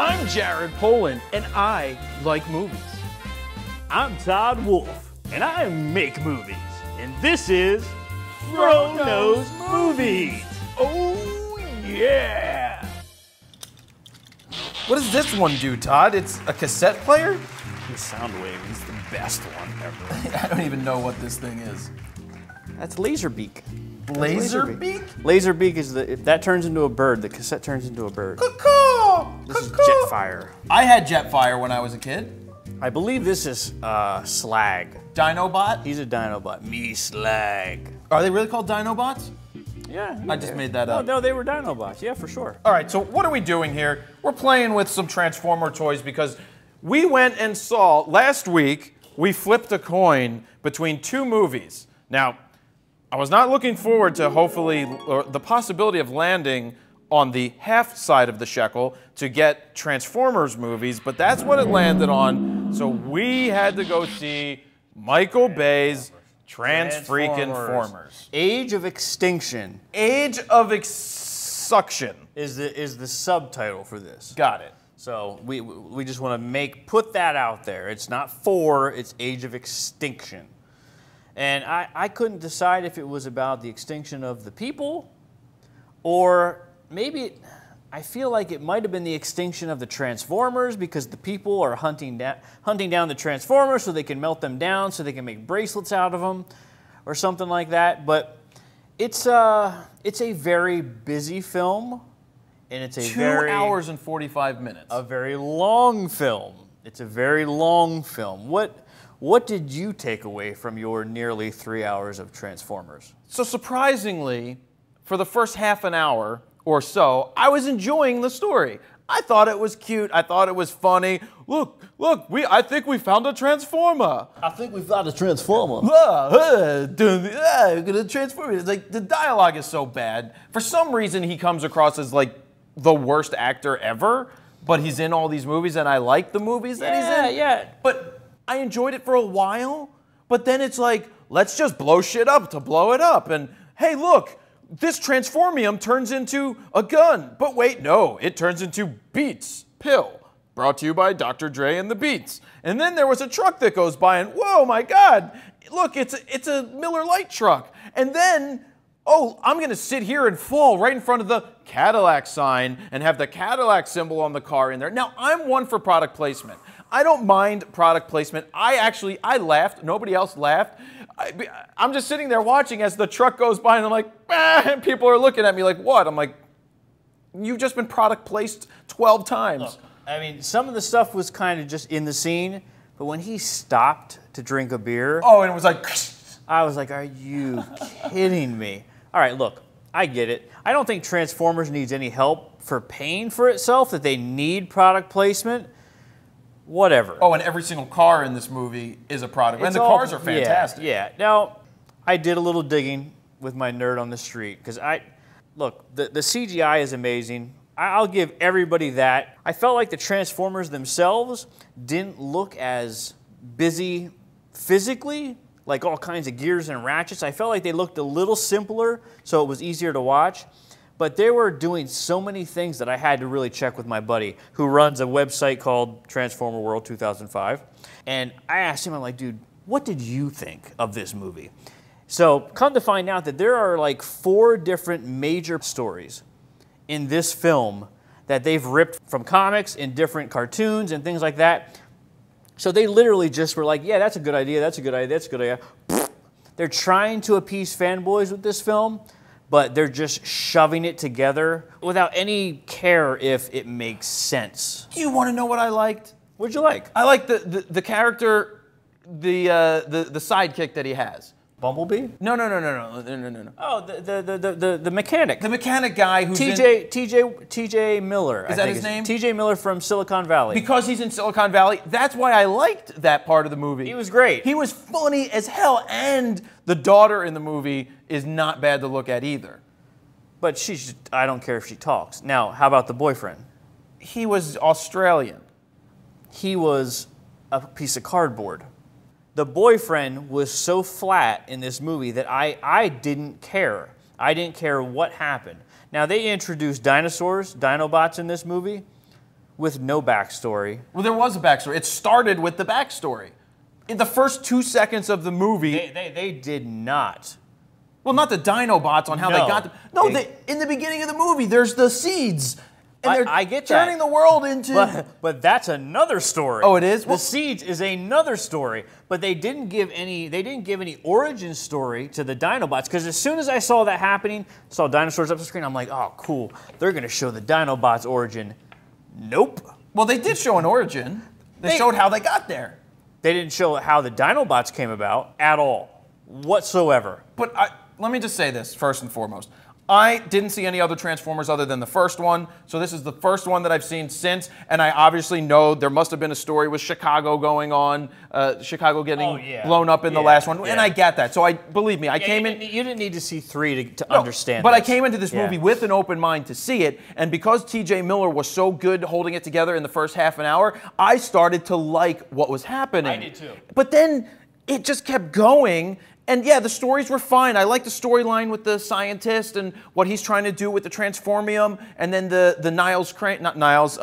I'm Jared Poland, and I like movies. I'm Todd Wolf, and I make movies. And this is FroKnowsMovies. Oh, yeah! What does this one do, Todd? It's a cassette player? The Soundwave is the best one ever. I don't even know what this thing is. That's Laserbeak. Laserbeak? Laserbeak is if that turns into a bird, the cassette turns into a bird. Caw-caw! This is Jetfire. I had Jetfire when I was a kid. I believe this is Slag. Dinobot? He's a Dinobot. Me Slag. Are they really called Dinobots? Yeah. I just made that up. No, they were Dinobots. Yeah, for sure. All right, so what are we doing here? We're playing with some Transformer toys because we went and saw, last week, we flipped a coin between two movies. Now, I was not looking forward to hopefully, or the possibility of landing on the half side of the shekel to get Transformers movies, but that's what it landed on. So we had to go see Michael Bay's Transformers. Age of Extinction. Age of Suction is the subtitle for this. Got it. So we just want to put that out there. It's not 4, it's Age of Extinction. And I couldn't decide if it was about the extinction of the people, or maybe I feel like it might have been the extinction of the Transformers because the people are hunting down the Transformers so they can melt them down so they can make bracelets out of them or something like that. But it's a very busy film, and it's a 2 hours and 45 minutes. A very long film. It's a very long film. What did you take away from your nearly 3 hours of Transformers? So surprisingly, for the first half an hour or so, I was enjoying the story. I thought it was cute. I thought it was funny. Look, I think we found a Transformer. I think we found a Transformer. Gonna transform it. It's like, the dialogue is so bad. For some reason, he comes across as like the worst actor ever, but he's in all these movies, and I like the movies that he's in. Yeah. But I enjoyed it for a while, but then it's like, let's just blow shit up to blow it up. And hey, look, this Transformium turns into a gun. But wait, no, it turns into Beats Pill. Brought to you by Dr. Dre and the Beats. And then there was a truck that goes by, and whoa, my God, look, it's a Miller Lite truck. And then, oh, I'm going to sit here and fall right in front of the Cadillac sign and have the Cadillac symbol on the car in there. Now, I'm one for product placement. I don't mind product placement. I laughed. Nobody else laughed. I'm just sitting there watching as the truck goes by, and I'm like, and people are looking at me like, what? I'm like, you've just been product placed 12 times. Look, I mean, some of the stuff was kind of just in the scene, but when he stopped to drink a beer. Oh, and it was like, I was like, are you kidding me? All right, look, I get it. I don't think Transformers needs any help for paying for itself, that they need product placement. Whatever. Oh, and every single car in this movie is a product. And the cars are fantastic. Yeah. Now, I did a little digging with my nerd on the street, because look, the CGI is amazing. I'll give everybody that. I felt like the Transformers themselves didn't look as busy physically, like all kinds of gears and ratchets. I felt like they looked a little simpler, so it was easier to watch. But they were doing so many things that I had to really check with my buddy who runs a website called Transformer World 2005. And I asked him, I'm like, dude, what did you think of this movie? So come to find out that there are like 4 different major stories in this film that they've ripped from comics and different cartoons and things like that. So they literally just were like, yeah, that's a good idea, that's a good idea, that's a good idea. They're trying to appease fanboys with this film, but they're just shoving it together without any care if it makes sense. You want to know what I liked? What'd you like? I like the character, the sidekick that he has. Bumblebee? No. Oh, the mechanic. The mechanic guy who's TJ Miller. Is that his name? TJ Miller from Silicon Valley. Because he's in Silicon Valley, that's why I liked that part of the movie. He was great. He was funny as hell, and the daughter in the movie is not bad to look at either. But I don't care if she talks. Now, how about the boyfriend? He was Australian. He was a piece of cardboard. The boyfriend was so flat in this movie that I didn't care. I didn't care what happened. Now, they introduced dinosaurs, Dinobots in this movie, with no backstory. Well, there was a backstory. It started with the backstory. In the first 2 seconds of the movie... They did not. Well, not the Dinobots on how they got them. No, in the beginning of the movie, there's the seeds. And I get turning that. the world into... But that's another story. Oh, it is? The seeds is another story. But they didn't give any origin story to the Dinobots. Because as soon as I saw that happening, saw dinosaurs up the screen, I'm like, oh, cool. They're going to show the Dinobots' origin. Nope. Well, they did show an origin. They showed how they got there. They didn't show how the Dinobots came about at all, whatsoever. But let me just say this, first and foremost. I didn't see any other Transformers other than the first one, so this is the first one that I've seen since, and I obviously know there must have been a story with Chicago going on, Chicago getting blown up in the last one, and I get that. So believe me, I came in... You didn't need to see 3 to understand But this. I came into this movie with an open mind to see it, and because T.J. Miller was so good holding it together in the first half an hour, I started to like what was happening. I did too. But then it just kept going. And yeah, the stories were fine. I like the storyline with the scientist and what he's trying to do with the Transformium, and then the Niles Crane, not Niles,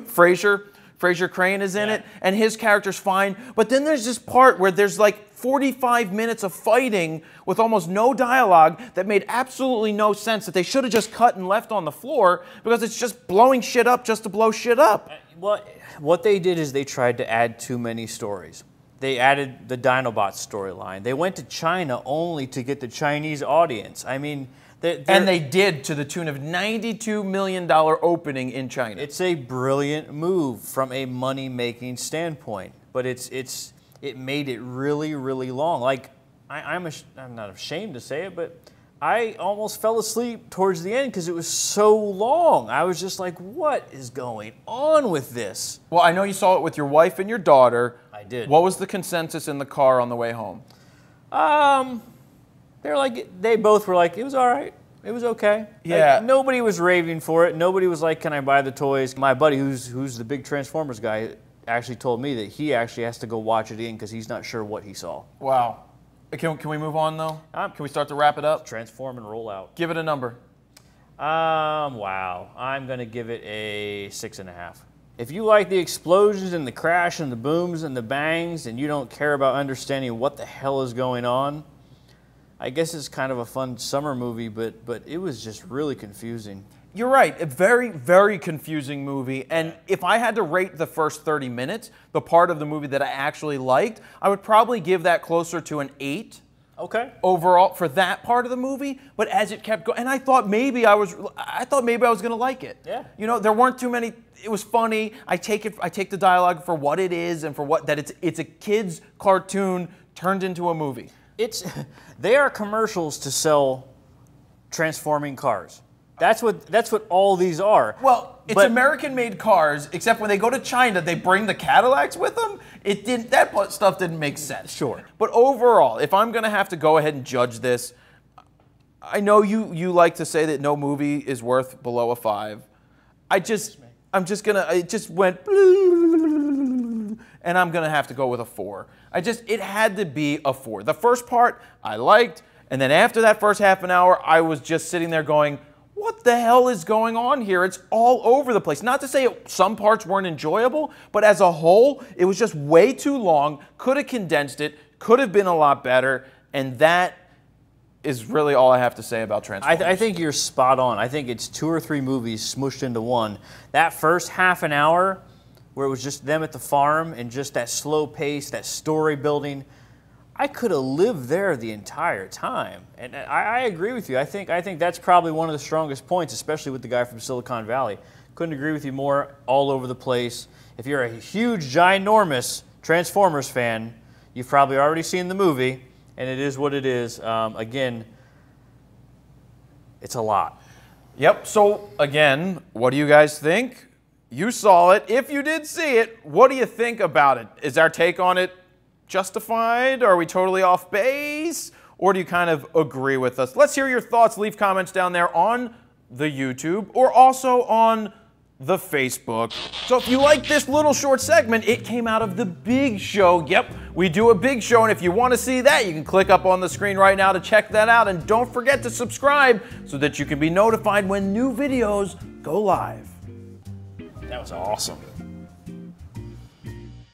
Fraser Crane is in it, and his character's fine. But then there's this part where there's like 45 minutes of fighting with almost no dialogue that made absolutely no sense, that they should have just cut and left on the floor, because it's just blowing shit up just to blow shit up. What they did is they tried to add too many stories. They added the Dinobot storyline. They went to China only to get the Chinese audience. I mean, and they did, to the tune of $92 million opening in China. It's a brilliant move from a money-making standpoint, but it made it really, really long. Like I'm not ashamed to say it, but I almost fell asleep towards the end because it was so long. I was just like, what is going on with this? Well, I know you saw it with your wife and your daughter. I did. What was the consensus in the car on the way home? They both were like, it was all right. It was okay. Yeah. Like, nobody was raving for it. Nobody was like, can I buy the toys? My buddy, who's the big Transformers guy, actually told me that he actually has to go watch it again because he's not sure what he saw. Wow. Can we move on, though? Can we start to wrap it up? Transform and roll out. Give it a number. Wow. I'm going to give it a 6.5. If you like the explosions and the crash and the booms and the bangs and you don't care about understanding what the hell is going on, I guess it's kind of a fun summer movie, but it was just really confusing. You're right. A very, very confusing movie. And if I had to rate the first 30 minutes, the part of the movie that I actually liked, I would probably give that closer to an 8. Okay. Overall for that part of the movie, but as it kept going, and I thought maybe I was going to like it. Yeah. You know, there weren't too many. It was funny. I take the dialogue for what it is and for what that it's a kids cartoon turned into a movie. They are commercials to sell transforming cars. That's what all these are. Well, it's American-made cars, except when they go to China, they bring the Cadillacs with them. That stuff didn't make sense. Sure. But overall, if I'm going to have to go ahead and judge this, I know you like to say that no movie is worth below a 5. It just went, and I'm going to have to go with a 4. It had to be a 4. The first part I liked, and then after that first half an hour, I was just sitting there going, what the hell is going on here? It's all over the place. Not to say some parts weren't enjoyable, but as a whole, it was just way too long. Could have condensed it, could have been a lot better, and that is really all I have to say about Transformers. I think you're spot on. I think it's 2 or 3 movies smushed into one. That first half an hour, where it was just them at the farm and just that slow pace, that story building, I could have lived there the entire time. And I agree with you. I think that's probably one of the strongest points, especially with the guy from Silicon Valley. Couldn't agree with you more. All over the place. If you're a huge, ginormous Transformers fan, you've probably already seen the movie, and it is what it is. Again, it's a lot. Yep. So, again, what do you guys think? You saw it. If you did see it, what do you think about it? Is our take on it justified? Are we totally off base? Or do you kind of agree with us? Let's hear your thoughts. Leave comments down there on the YouTube or also on the Facebook. So if you like this little short segment, it came out of the big show. Yep, we do a big show, and if you want to see that, you can click up on the screen right now to check that out. And don't forget to subscribe so that you can be notified when new videos go live. That was awesome.